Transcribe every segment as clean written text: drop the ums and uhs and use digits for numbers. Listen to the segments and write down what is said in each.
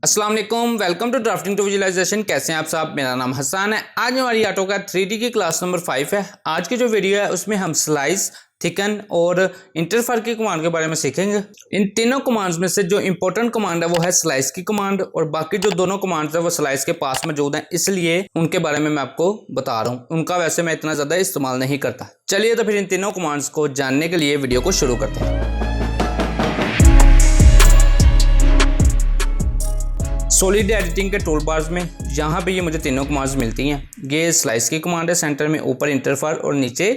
अस्सलाम वालेकुम, welcome to drafting to visualisation. कैसे हैं आप साहब? मेरा नाम हसन है। आज हमारी ऑटोकैड 3D की क्लास नंबर 5 है। आज की जो वीडियो है उसमें हम स्लाइस, थिकन और इंटरफर की कमांड के बारे में सीखेंगे। इन तीनों कमांड्स में से जो इंपॉर्टेंट कमांड है वो है स्लाइस की कमांड, और बाकी जो दोनों कमांड्स है वो स्लाइस के पास मौजूद हैं, इसलिए उनके बारे में मैं आपको बता रहा हूँ। उनका वैसे मैं इतना ज़्यादा इस्तेमाल नहीं करता। चलिए तो फिर इन तीनों कमांड्स को जानने के लिए वीडियो को शुरू करते हैं। सॉलिड एडिटिंग के टूल बार्स में यहाँ पे ये मुझे तीनों कमांड्स मिलती हैं। ये स्लाइस की कमांड है, सेंटर में ऊपर इंटरफर और नीचे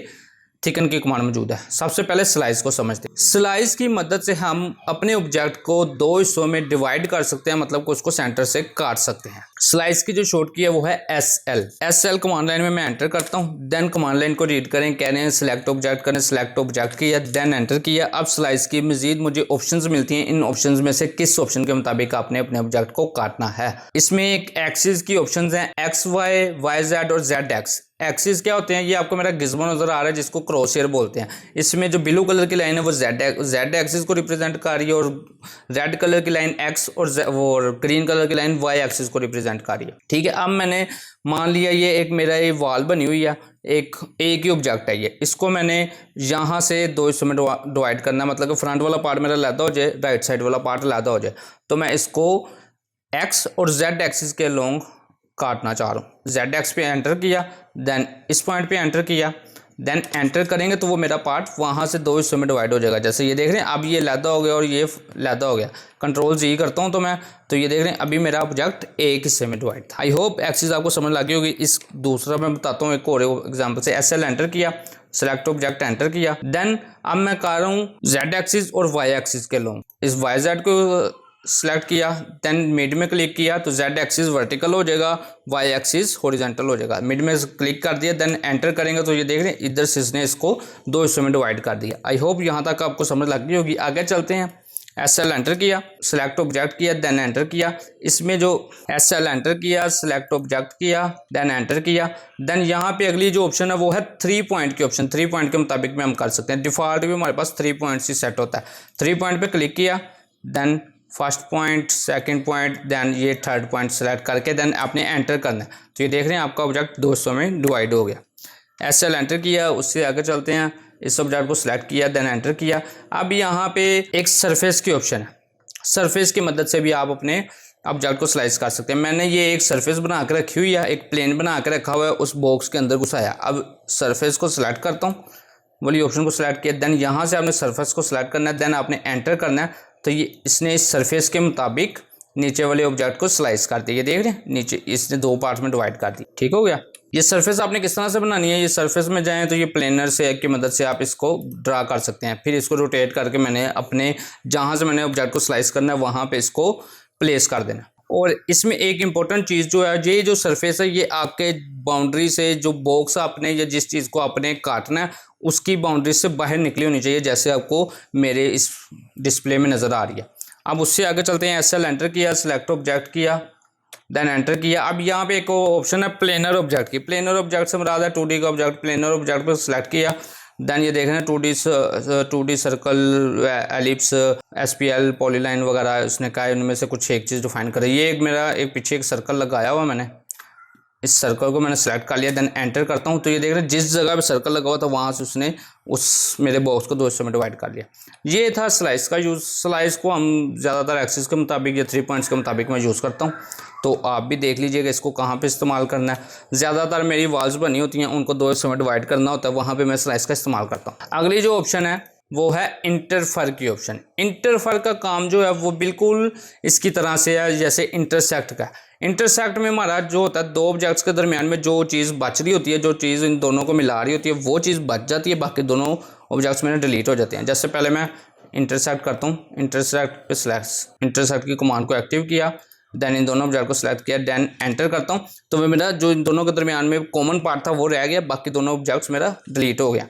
थिकन की कमांड मौजूद है। सबसे पहले स्लाइस को समझते हैं। स्लाइस की मदद से हम अपने ऑब्जेक्ट को दो हिस्सों में डिवाइड कर सकते हैं, मतलब कि उसको सेंटर से काट सकते हैं। स्लाइस की जो शॉर्ट की है वो है SL कमांड लाइन में मैं एंटर करता हूँ। देन कमांड लाइन को रीड करें, कह रहे हैं सिलेक्ट ऑब्जेक्ट करें, सिलेक्ट ऑब्जेक्ट किया, देन एंटर किया। अब स्लाइस की मजीद मुझे ऑप्शंस मिलती हैं। इन ऑप्शंस में से किस ऑप्शन के मुताबिक आपने अपने ऑब्जेक्ट को काटना है। इसमें एक एक्सिस की ऑप्शंस हैं, XY, YZ और ZX। एक्सिस क्या होते हैं? ये आपको मेरा गिज़्मो नजर आ रहा है जिसको क्रॉसहेयर बोलते हैं। इसमें जो ब्लू कलर की लाइन है वो Z एक्सिस को रिप्रेजेंट कर रही है, और रेड कलर की लाइन X और ग्रीन कलर की लाइन Y एक्सिस को रिप्रेजेंट कर रही है। ठीक है, अब मैंने मान लिया ये एक मेरा ये वॉल बनी हुई है, एक ही ऑब्जेक्ट है ये। इसको मैंने यहाँ से दो हिस्सों में डिवाइड करना है, मतलब कि फ्रंट वाला पार्ट मेरा लैदा हो जाए, राइट साइड वाला पार्ट लैदा हो जाए। तो मैं इसको X और Z एक्सिस के लॉन्ग काटना चाह रहा हूँ। ZX पे एंटर किया, देन इस पॉइंट पे एंटर किया, देन एंटर करेंगे तो वो मेरा पार्ट वहाँ से दो हिस्सों में डिवाइड हो जाएगा। जैसे ये देख रहे हैं, अब ये लैदा हो गया और ये लैदा हो गया। कंट्रोल जी करता हूँ तो ये देख रहे हैं अभी मेरा ऑब्जेक्ट एक हिस्से में डिवाइड था। आई होप एक्सिस आपको समझ लगी होगी। इस दूसरा मैं बताता हूँ एक और एग्जाम्पल से। SL एंटर किया, सेलेक्ट ऑब्जेक्ट एंटर किया, देन अब मैं कर रहा हूँ Z एक्सिस और Y एक्सिस के लॉन्ग। इस YZ को सेलेक्ट किया, देन मिड में क्लिक किया तो Z एक्सिस वर्टिकल हो जाएगा, Y एक्सिस हॉरिजॉन्टल हो जाएगा। मिड में क्लिक कर दिया, देन एंटर करेंगे तो ये देख रहे हैं इधर से इसने इसको दो हिस्सों में डिवाइड कर दिया। आई होप यहाँ तक आपको समझ लग गई होगी। आगे चलते हैं। SL एंटर किया, सेलेक्ट ऑब्जेक्ट किया, देन एंटर किया। इसमें जो SL एंटर किया, सेलेक्ट ऑब्जेक्ट किया, देन एंटर किया, देन यहाँ पे अगली जो ऑप्शन है वो है 3 पॉइंट की ऑप्शन। 3 पॉइंट के मुताबिक में हम कर सकते हैं। डिफॉल्ट भी हमारे पास 3 पॉइंट्स ही सेट होता है। 3 पॉइंट पे क्लिक किया, then first point, second point, then ये थर्ड पॉइंट सेलेक्ट करके देन आपने एंटर करना है। तो ये देख रहे हैं आपका ऑब्जेक्ट दो हिस्सों में डिवाइड हो गया। SL एंटर किया, उससे आगे चलते हैं। इस ऑब्जेक्ट को सिलेक्ट किया, देन एंटर किया। अब यहाँ पे एक सरफेस की ऑप्शन है। सरफेस की मदद से भी आप अपने ऑब्जेक्ट को स्लाइस कर सकते हैं। मैंने ये एक सरफेस बना के रखी हुई है, एक प्लेन बना के रखा हुआ है, उस बॉक्स के अंदर घुसाया। अब सरफेस को सिलेक्ट करता हूँ, वाली ऑप्शन को सिलेक्ट किया, देन यहाँ से आपने सरफेस को सिलेक्ट करना है, देन आपने एंटर करना है। तो ये इसने इस सरफेस के मुताबिक नीचे वाले ऑब्जेक्ट को स्लाइस कर दिया। ये देख रहे हैं नीचे इसने दो पार्ट में डिवाइड कर दी। ठीक हो गया। ये सरफेस आपने किस तरह से बनानी है? ये सरफेस में जाएं तो ये प्लेनर से की मदद से आप इसको ड्रा कर सकते हैं। फिर इसको रोटेट करके मैंने अपने जहाँ से मैंने ऑब्जेक्ट को स्लाइस करना है वहाँ पे इसको प्लेस कर देना। और इसमें एक इम्पोर्टेंट चीज़ जो है, ये जो सरफेस है ये आपके बाउंड्री से, जो बॉक्स आपने या जिस चीज़ को आपने काटना है उसकी बाउंड्री से बाहर निकली होनी चाहिए, जैसे आपको मेरे इस डिस्प्ले में नज़र आ रही है। अब उससे आगे चलते हैं। SL एंटर किया, सिलेक्ट ऑब्जेक्ट किया, देन एंटर किया। अब यहाँ पे एक ऑप्शन है प्लेनर ऑब्जेक्ट की। प्लेनर ऑब्जेक्ट से मुराद है 2D का ऑब्जेक्ट। प्लेनर ऑब्जेक्ट पर सिलेक्ट किया, देन ये देख रहे हैं 2D circle, ellipse, SPL, polyline वगैरह उसने कहा उनमें से कुछ एक चीज़ डिफाइन करे। ये एक मेरा एक पीछे एक सर्कल लगाया हुआ मैंने, इस सर्कल को मैंने सेलेक्ट कर लिया, देन एंटर करता हूँ तो ये देख रहे हैं जिस जगह पे सर्कल लगा हुआ था वहाँ से उसने उस मेरे बॉक्स को दो हिस्सों में डिवाइड कर लिया। ये था स्लाइस का यूज़। स्लाइस को हम ज़्यादातर एक्सिस के मुताबिक या 3 पॉइंट्स के मुताबिक मैं यूज़ करता हूँ, तो आप भी देख लीजिएगा इसको कहाँ पे इस्तेमाल करना है। ज़्यादातर मेरी वॉल्स बनी होती हैं, उनको दो हिस्सों में डिवाइड करना होता है, वहाँ पर मैं स्लाइस का इस्तेमाल करता हूँ। अगली जो ऑप्शन है वो है इंटरफर की ऑप्शन। इंटरफर का काम जो है वो बिल्कुल इसकी तरह से है जैसे इंटरसेक्ट का। इंटरसेक्ट में हमारा जो होता है दो ऑब्जेक्ट्स के दरमियान में जो चीज़ बच रही होती है, जो चीज़ इन दोनों को मिला रही होती है, वो चीज़ बच जाती है, बाकी दोनों ऑब्जेक्ट्स में डिलीट हो जाते हैं। जैसे पहले मैं इंटरसेक्ट करता हूँ, इंटरसेक्ट पे सिलेक्ट, इंटरसेक्ट की कमांड को एक्टिव किया, देन इन दोनों ऑब्जेक्ट को सिलेक्ट किया, देन एंटर करता हूँ तो मेरा जो इन दोनों के दरमियान में कॉमन पार्ट था वो रह गया, बाकी दोनों ऑब्जेक्ट्स मेरा डिलीट हो गया।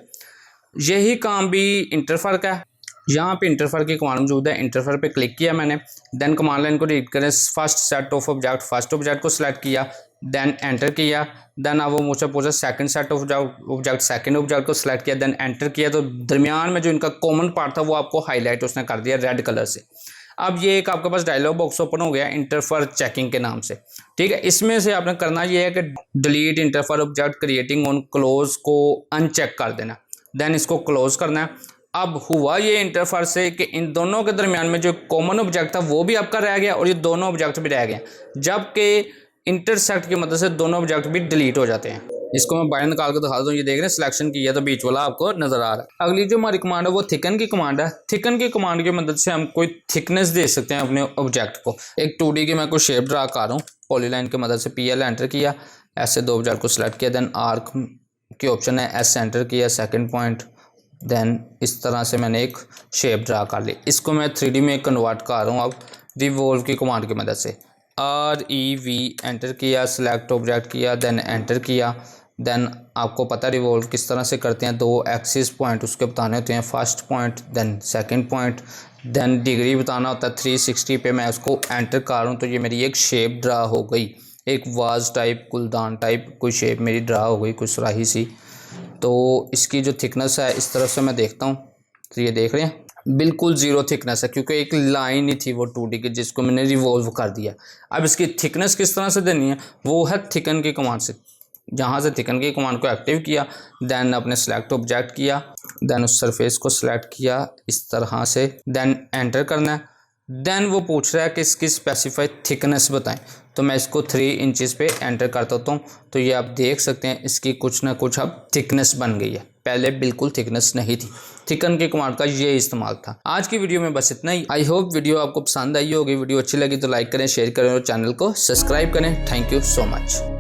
यही काम भी इंटरफर का है। यहाँ पे इंटरफर की कमांड मौजूद है। इंटरफर पे क्लिक किया मैंने, देन कमांड लाइन को रीड करें, first set of object, first object को सिलेक्ट किया, देन एंटर किया, देन अब वो मुझे पूछा second set of object, second object को सिलेक्ट किया, देन एंटर किया। तो दरमियान में जो इनका कॉमन पार्ट था वो आपको हाईलाइट उसने कर दिया रेड कलर से। अब ये एक आपके पास डायलॉग बॉक्स ओपन हो गया इंटरफर चेकिंग के नाम से, ठीक है। इसमें से आपने करना ये है कि delete interfere object creating on close को अनचेक कर देना, देन इसको क्लोज करना है। अब हुआ ये इंटरफर से कि इन दोनों के दरमियान में जो कॉमन ऑब्जेक्ट था वो भी आपका रह गया और ये दोनों ऑब्जेक्ट भी रह गए, जबकि इंटरसेक्ट की मदद से दोनों ऑब्जेक्ट भी डिलीट हो जाते हैं। इसको मैं बाहर निकाल कर दिखा दूँ, ये देख रहे हैं सिलेक्शन किया तो बीच वाला आपको नजर आ रहा है। अगली जो हमारी कमांड है वो थिकन की कमांड है। थिकन की कमांड की मदद से हम कोई थिकनेस दे सकते हैं अपने ऑब्जेक्ट को। एक 2D की मैं कोई शेप ड्रा कर रहा हूँ, पॉलीलाइन की मदद से PL एंटर किया, ऐसे दो ऑब्जेक्ट को सिलेक्ट किया, देन आर्क की ऑप्शन है S एंटर किया, सेकेंड पॉइंट, देन इस तरह से मैंने एक शेप ड्रा कर ली। इसको मैं 3D में कन्वर्ट कर रहा हूँ अब रिवॉल्व की कमांड की मदद से। REV एंटर किया, सिलेक्ट ऑब्जेक्ट किया, देन एंटर किया। देन आपको पता रिवॉल्व किस तरह से करते हैं, 2 एक्सिस पॉइंट उसके बताने होते हैं, first point then second point, then degree बताना होता है 360 पे। मैं उसको एंटर कर रहा हूँ तो ये मेरी एक शेप ड्रा हो गई, एक वाज टाइप, गुलदान टाइप कोई शेप मेरी ड्रा हो गई, कुछ सुराही सी। तो इसकी जो थिकनेस है इस तरह से मैं देखता हूँ, तो ये देख रहे हैं बिल्कुल ज़ीरो थिकनेस है, क्योंकि एक लाइन ही थी वो 2D की जिसको मैंने रिवॉल्व कर दिया। अब इसकी थिकनेस किस तरह से देनी है वो है थिकन की कमांड से। जहाँ से थिकन की कमांड को एक्टिव किया, देन अपने सेलेक्ट ऑब्जेक्ट किया, देन उस सरफेस को सिलेक्ट किया इस तरह से, देन एंटर करना है। देन वो पूछ रहा है कि इसकी स्पेसिफाइड थिकनेस बताएं, तो मैं इसको 3 इंचेस पे एंटर कर देता हूँ। तो ये आप देख सकते हैं इसकी कुछ ना कुछ अब थिकनेस बन गई है, पहले बिल्कुल थिकनेस नहीं थी। थिकन के कमांड का ये इस्तेमाल था। आज की वीडियो में बस इतना ही। आई होप वीडियो आपको पसंद आई होगी। वीडियो अच्छी लगी तो लाइक करें, शेयर करें और चैनल को सब्सक्राइब करें। Thank you so much.